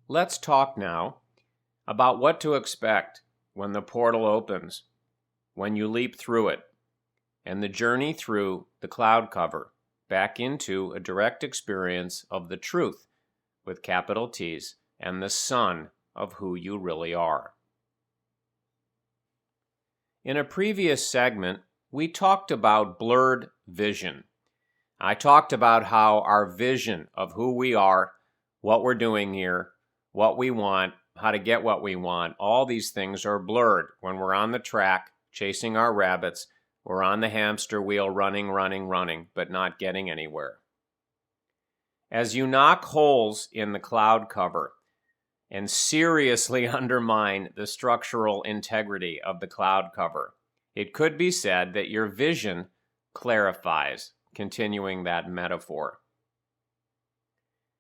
Let's talk now about what to expect when the portal opens, when you leap through it, and the journey through the cloud cover back into a direct experience of the truth with capital T's and the sun of who you really are. In a previous segment, we talked about blurred vision. I talked about how our vision of who we are, what we're doing here, what we want, how to get what we want, all these things are blurred when we're on the track chasing our rabbits. We're on the hamster wheel running, but not getting anywhere. As you knock holes in the cloud cover and seriously undermine the structural integrity of the cloud cover, it could be said that your vision clarifies, continuing that metaphor.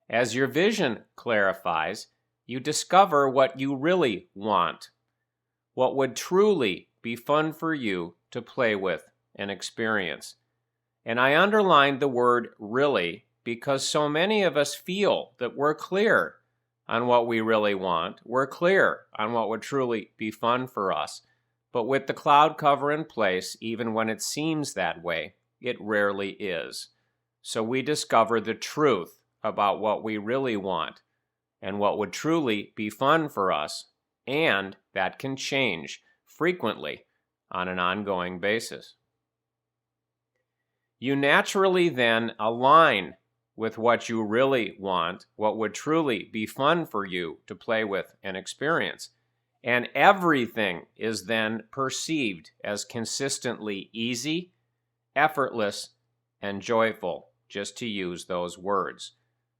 As your vision clarifies, you discover what you really want, what would truly be fun for you to play with and experience. And I underlined the word really because so many of us feel that we're clear on what we really want. We're clear on what would truly be fun for us. But with the cloud cover in place, even when it seems that way, it rarely is. So we discover the truth about what we really want and what would truly be fun for us, and that can change frequently on an ongoing basis. You naturally then align with what you really want, what would truly be fun for you to play with and experience, and everything is then perceived as consistently easy, effortless, and joyful, just to use those words.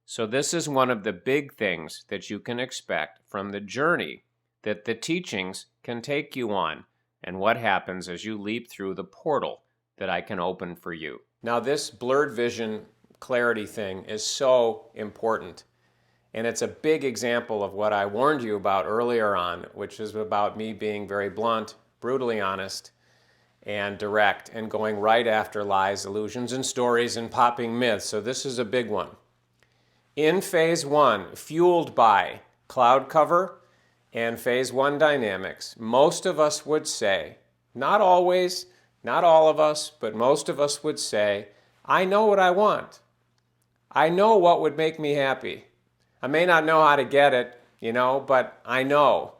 So this is one of the big things that you can expect from the journey that the teachings can take you on, and what happens as you leap through the portal that I can open for you. Now, this blurred vision clarity thing is so important, and it's a big example of what I warned you about earlier on, which is about me being very blunt, brutally honest, and direct, and going right after lies, illusions, and stories, and popping myths. So this is a big one. In phase one, fueled by cloud cover and phase one dynamics, most of us would say, not always, not all of us, but most of us would say, I know what I want. I know what would make me happy. I may not know how to get it, but I know.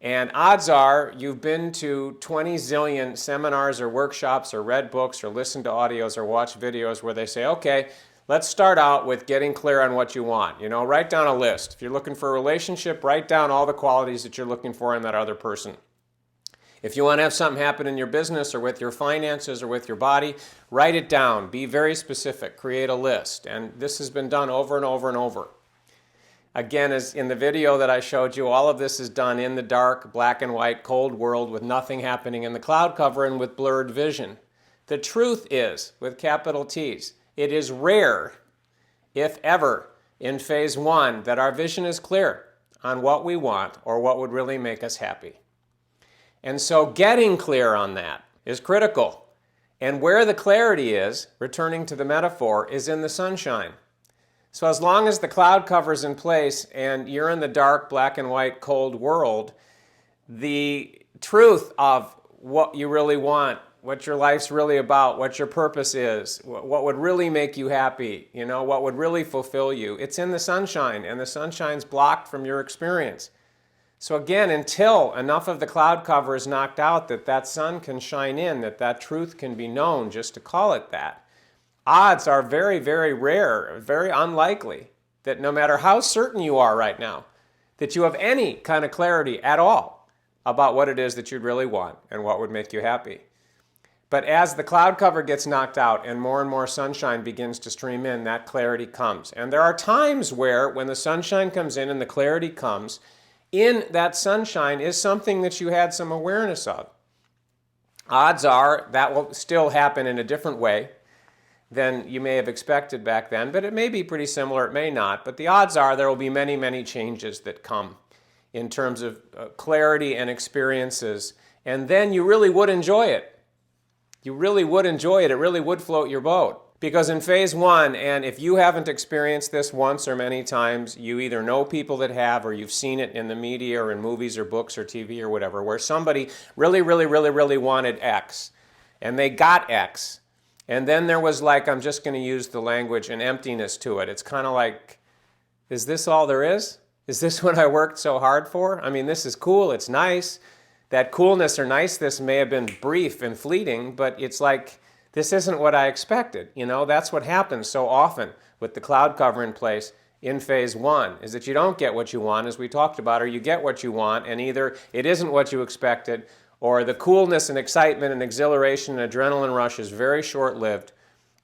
And odds are you've been to 20 zillion seminars or workshops or read books or listened to audios or watched videos where they say, okay, let's start out with getting clear on what you want. Write down a list. If you're looking for a relationship, write down all the qualities that you're looking for in that other person. If you want to have something happen in your business or with your finances or with your body, write it down. Be very specific. Create a list. And this has been done over and over and over. Again, as in the video that I showed you, all of this is done in the dark, black and white, cold world with nothing happening in the cloud cover and with blurred vision. The truth is, with capital T's, it is rare, if ever, in phase one that our vision is clear on what we want or what would really make us happy. And so getting clear on that is critical. And where the clarity is, returning to the metaphor, is in the sunshine. So as long as the cloud cover's in place and you're in the dark, black and white, cold world, the truth of what you really want, what your life's really about, what your purpose is, what would really make you happy, what would really fulfill you. It's in the sunshine, and the sunshine's blocked from your experience. So again, until enough of the cloud cover is knocked out that sun can shine in, that truth can be known, just to call it that, odds are very, very rare, very unlikely that no matter how certain you are right now, that you have any kind of clarity at all about what it is that you'd really want and what would make you happy. But as the cloud cover gets knocked out and more sunshine begins to stream in, that clarity comes. And there are times where, when the sunshine comes in and the clarity comes, in that sunshine is something that you had some awareness of. Odds are that will still happen in a different way than you may have expected back then, but it may be pretty similar, it may not. But the odds are there will be many, many changes that come in terms of clarity and experiences, and then you really would enjoy it. You really would enjoy it. It really would float your boat. Because in phase one, and if you haven't experienced this once or many times, you either know people that have, or you've seen it in the media or in movies or books or TV or whatever, where somebody really, really, really, really wanted X, and they got X. And then there was, like, I'm just going to use the language, an emptiness to it. It's kind of like, is this all there is? Is this what I worked so hard for? I mean, this is cool. It's nice. That coolness or niceness may have been brief and fleeting, but it's like, this isn't what I expected. You know, that's what happens so often with the cloud cover in place in phase one, is that you don't get what you want, as we talked about, or you get what you want, and either it isn't what you expected, or the coolness and excitement and exhilaration and adrenaline rush is very short-lived,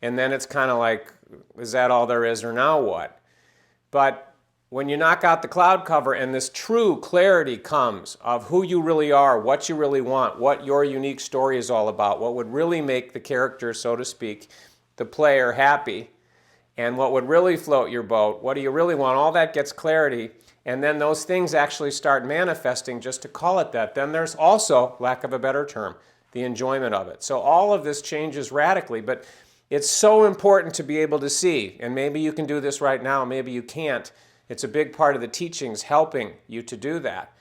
and then it's kind of like, is that all there is, or now what? But when you knock out the cloud cover and this true clarity comes of who you really are, what you really want, what your unique story is all about, what would really make the character, so to speak, the player happy, and what would really float your boat, what do you really want, all that gets clarity, and then those things actually start manifesting, just to call it that. Then there's also, lack of a better term, the enjoyment of it. So all of this changes radically, but it's so important to be able to see, and maybe you can do this right now, maybe you can't. It's a big part of the teachings helping you to do that.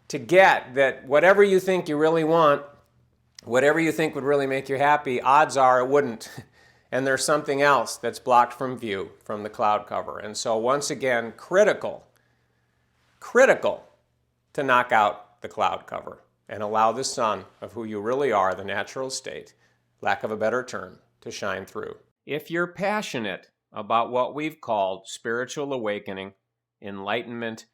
To get that whatever you think you really want, whatever you think would really make you happy, odds are it wouldn't. And there's something else that's blocked from view from the cloud cover. And so once again, critical to knock out the cloud cover and allow the sun of who you really are, the natural state, lack of a better term, to shine through. If you're passionate about what we've called spiritual awakening, enlightenment,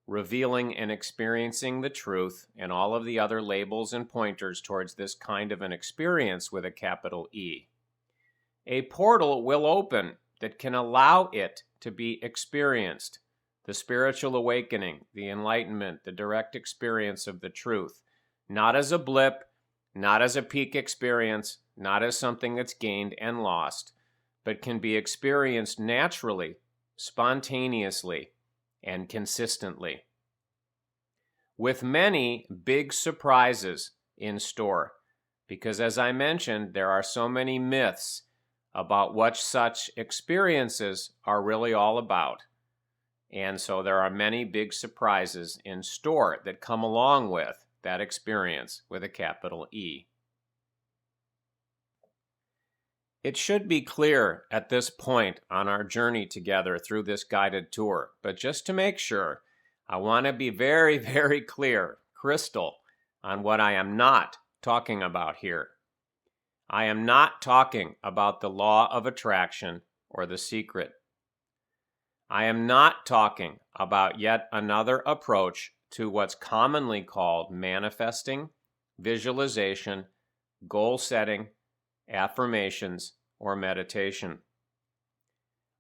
revealing and experiencing the truth, and all of the other labels and pointers towards this kind of an experience with a capital E, a portal will open that can allow it to be experienced. The spiritual awakening, the enlightenment, the direct experience of the truth, not as a blip, not as a peak experience, not as something that's gained and lost, but can be experienced naturally, spontaneously, and consistently, with many big surprises in store, because as I mentioned, there are so many myths about what such experiences are really all about. And so there are many big surprises in store that come along with that experience with a capital E. It should be clear at this point on our journey together through this guided tour, but just to make sure, I want to be very, very clear, crystal, on what I am not talking about here. I am not talking about the law of attraction or the secret. I am not talking about yet another approach to what's commonly called manifesting, visualization, goal setting, affirmations, or meditation.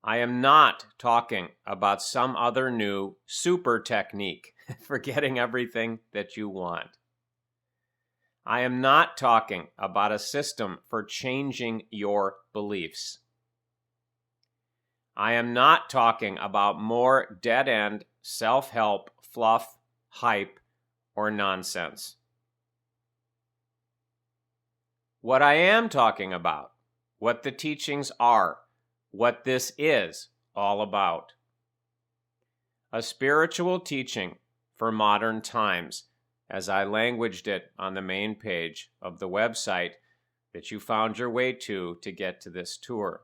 I am not talking about some other new super technique for getting everything that you want. I am not talking about a system for changing your beliefs. I am not talking about more dead-end self-help, fluff, hype, or nonsense. What I am talking about, what the teachings are, what this is all about. A spiritual teaching for modern times, as I languaged it on the main page of the website that you found your way to get to this tour.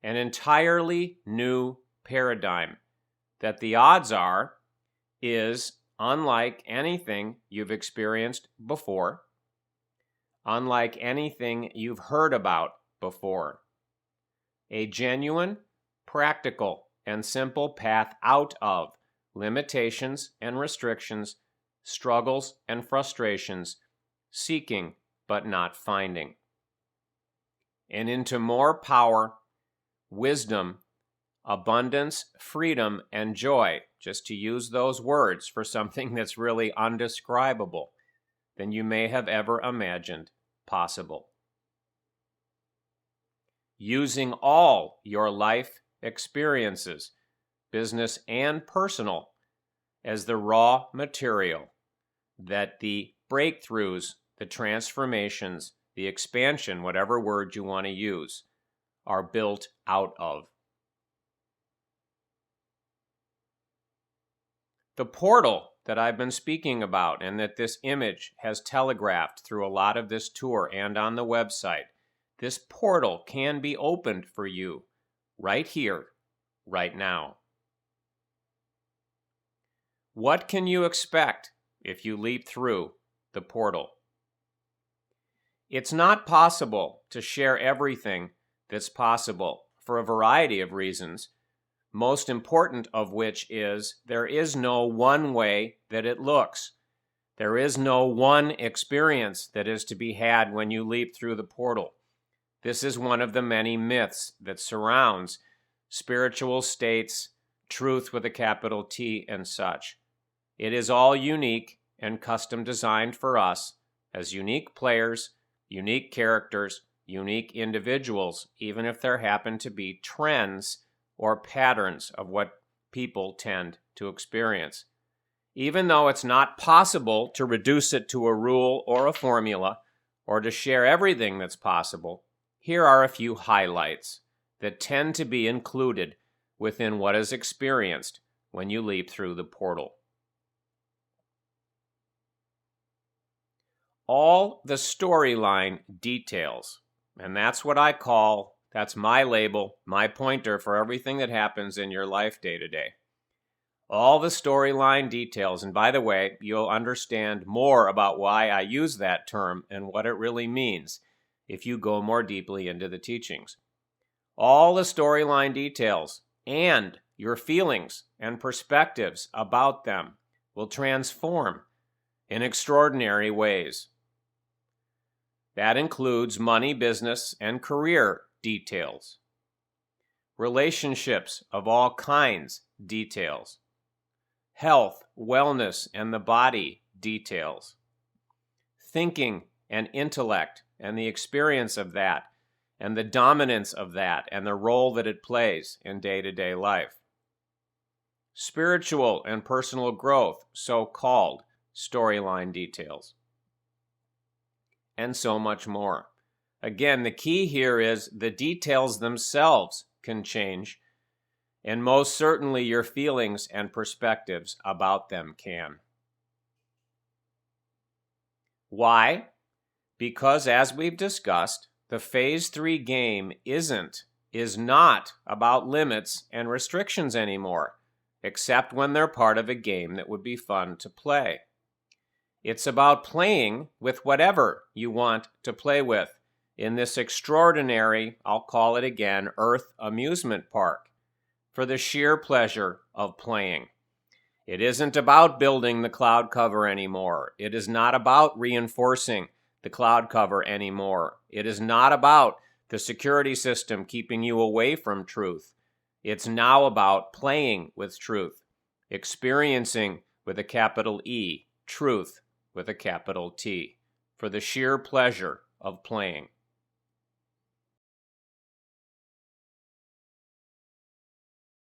An entirely new paradigm that the odds are is unlike anything you've experienced before, unlike anything you've heard about before. A genuine, practical, and simple path out of limitations and restrictions, struggles and frustrations, seeking but not finding, and into more power, wisdom, abundance, freedom, and joy, just to use those words for something that's really undescribable, than you may have ever imagined possible. Using all your life experiences, business and personal, as the raw material that the breakthroughs, the transformations, the expansion, whatever word you want to use, are built out of. The portal that I've been speaking about and that this image has telegraphed through a lot of this tour and on the website, this portal can be opened for you right here, right now. What can you expect if you leap through the portal? It's not possible to share everything that's possible for a variety of reasons, most important of which is there is no one way that it looks. There is no one experience that is to be had when you leap through the portal. This is one of the many myths that surrounds spiritual states, truth with a capital T, and such. It is all unique and custom designed for us as unique players, unique characters, unique individuals, even if there happen to be trends or patterns of what people tend to experience. Even though it's not possible to reduce it to a rule or a formula, or to share everything that's possible, here are a few highlights that tend to be included within what is experienced when you leap through the portal. All the storyline details, and that's what I call, that's my label, my pointer for everything that happens in your life day to day. All the storyline details, and by the way, you'll understand more about why I use that term and what it really means if you go more deeply into the teachings. All the storyline details and your feelings and perspectives about them will transform in extraordinary ways. That includes money, business, and career details, relationships of all kinds details, health, wellness, and the body details, thinking and intellect and the experience of that, and the dominance of that, and the role that it plays in day-to-day life. Spiritual and personal growth, so-called storyline details, and so much more. Again, the key here is the details themselves can change, and most certainly your feelings and perspectives about them can. Why? Because as we've discussed, the Phase 3 game is not about limits and restrictions anymore, except when they're part of a game that would be fun to play. It's about playing with whatever you want to play with in this extraordinary, I'll call it again, Earth amusement park, for the sheer pleasure of playing. It isn't about building the cloud cover anymore. It is not about reinforcing the cloud cover anymore. It is not about the security system keeping you away from truth. It's now about playing with truth, experiencing with a capital E, truth with a capital T, for the sheer pleasure of playing.